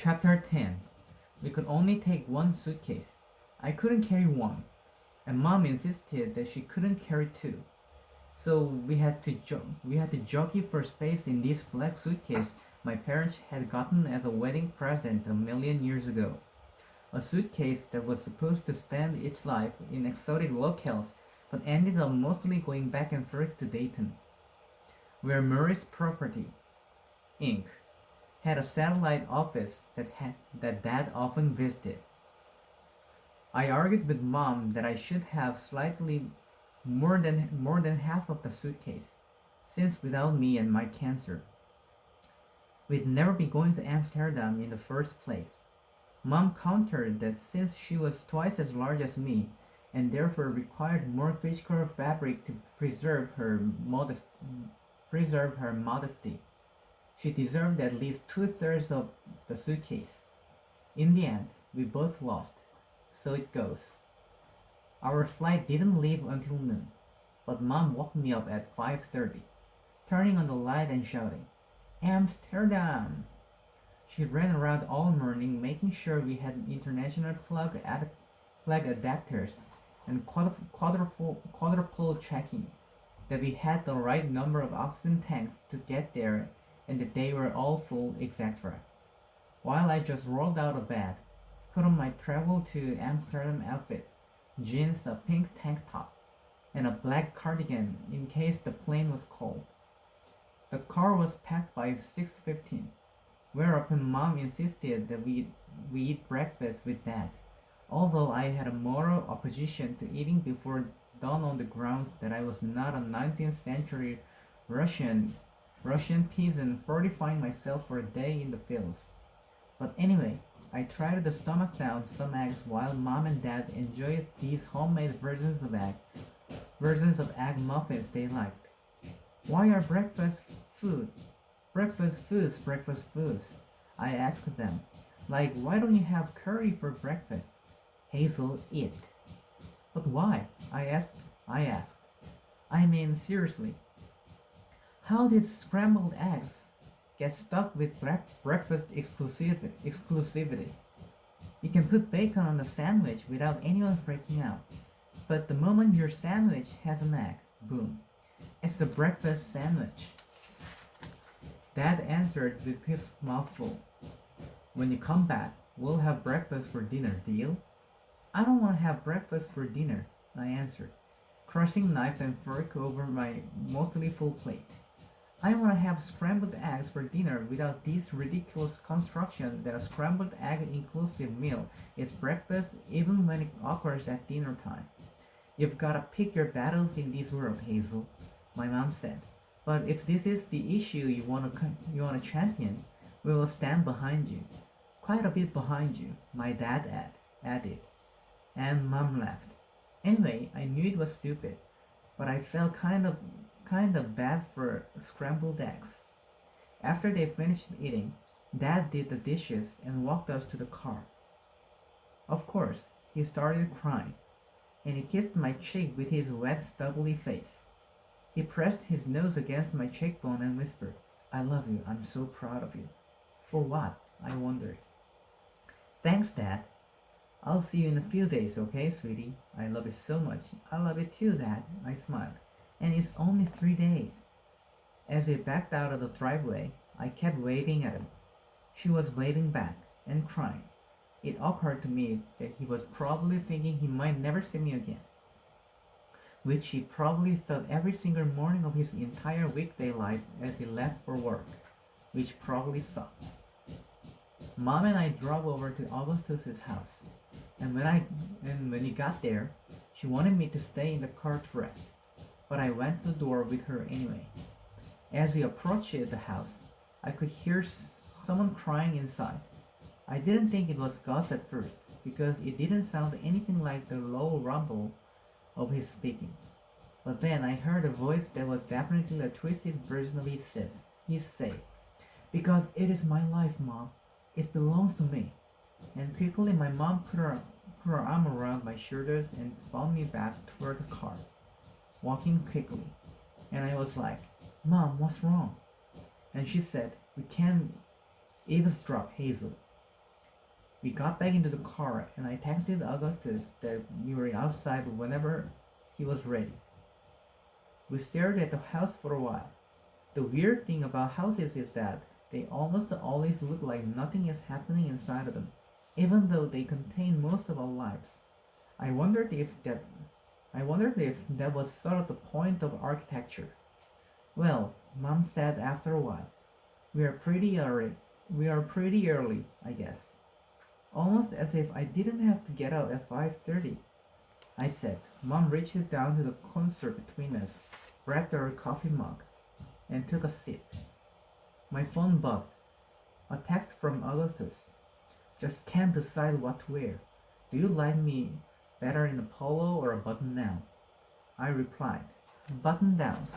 Chapter 10. We could only take one suitcase. I couldn't carry one, and Mom insisted that she couldn't carry two. So we had to jockey for space in this black suitcase my parents had gotten as a wedding present a million years ago. A suitcase that was supposed to spend its life in exotic locales but ended up mostly going back and forth to Dayton, where Murray's Property, Inc. had a satellite office that Dad often visited. I argued with Mom that I should have slightly more than half of the suitcase, since without me and my cancer, we'd never be going to Amsterdam in the first place. Mom countered that since she was twice as large as me, and therefore required more physical fabric to preserve her modesty, she deserved at least two-thirds of the suitcase. In the end, we both lost. So it goes. Our flight didn't leave until noon, but Mom woke me up at 5:30, turning on the light and shouting, Amsterdam! She ran around all morning making sure we had international flag adapters and quadruple checking that we had the right number of oxygen tanks to get there and that they were all full, etc. While I just rolled out of bed, put on my travel to Amsterdam outfit, jeans, a pink tank top, and a black cardigan in case the plane was cold. The car was packed by 6:15, whereupon Mom insisted that we eat breakfast with Dad, although I had a moral opposition to eating before dawn on the grounds that I was not a 19th century Russian Russian peasant fortifying myself for a day in the fields. But anyway, I tried to stomach down some eggs while Mom and Dad enjoyed these homemade versions of egg muffins they liked. Why are breakfast foods? I asked them. Like, why don't you have curry for breakfast? Hazel, eat. But why? I asked. I mean, seriously, how did scrambled eggs get stuck with breakfast exclusivity? You can put bacon on a sandwich without anyone freaking out. But the moment your sandwich has an egg, boom, it's the breakfast sandwich. Dad answered with his mouth full. When you come back, we'll have breakfast for dinner, deal? I don't want to have breakfast for dinner, I answered, crushing knife and fork over my mostly full plate. I want to have scrambled eggs for dinner without this ridiculous construction that a scrambled egg inclusive meal is breakfast even when it occurs at dinner time. You've got to pick your battles in this world, Hazel, my mom said. But if this is the issue you want to champion, we will stand behind you. Quite a bit behind you, my dad added. And Mom laughed. Anyway, I knew it was stupid, but I felt kind of bad for scrambled eggs. After they finished eating, Dad did the dishes and walked us to the car. Of course, he started crying, and he kissed my cheek with his wet, stubbly face. He pressed his nose against my cheekbone and whispered, I love you, I'm so proud of you. For what? I wondered. Thanks, Dad. I'll see you in a few days, okay, sweetie? I love you so much. I love you too, Dad, I smiled. And it's only 3 days. As we backed out of the driveway, I kept waving at him. She was waving back and crying. It occurred to me that he was probably thinking he might never see me again, which he probably thought every single morning of his entire weekday life as he left for work, which probably sucked. Mom and I drove over to Augustus's house, and when we got there, she wanted me to stay in the car to rest, but I went to the door with her anyway. As we approached the house, I could hear someone crying inside. I didn't think it was Gus at first, because it didn't sound anything like the low rumble of his speaking. But then I heard a voice that was definitely a twisted version of his say, because it is my life, Mom. It belongs to me. And quickly my mom put her arm around my shoulders and found me back toward the car, walking quickly. And I was like, Mom, what's wrong? And she said, we can't eavesdrop, Hazel. We got back into the car, and I texted Augustus that we were outside whenever he was ready. We stared at the house for a while. The weird thing about houses is that they almost always look like nothing is happening inside of them, even though they contain most of our lives. I wondered if that I wondered if that was sort of the point of architecture. Well, Mom said after a while, we are pretty early. We are pretty early, I guess. Almost as if I didn't have to get up at 5:30. I said. Mom reached down to the console between us, grabbed our coffee mug, and took a sip. My phone buzzed. A text from Augustus. Just can't decide what to wear. Do you like me better in a polo or a button down? I replied, button down.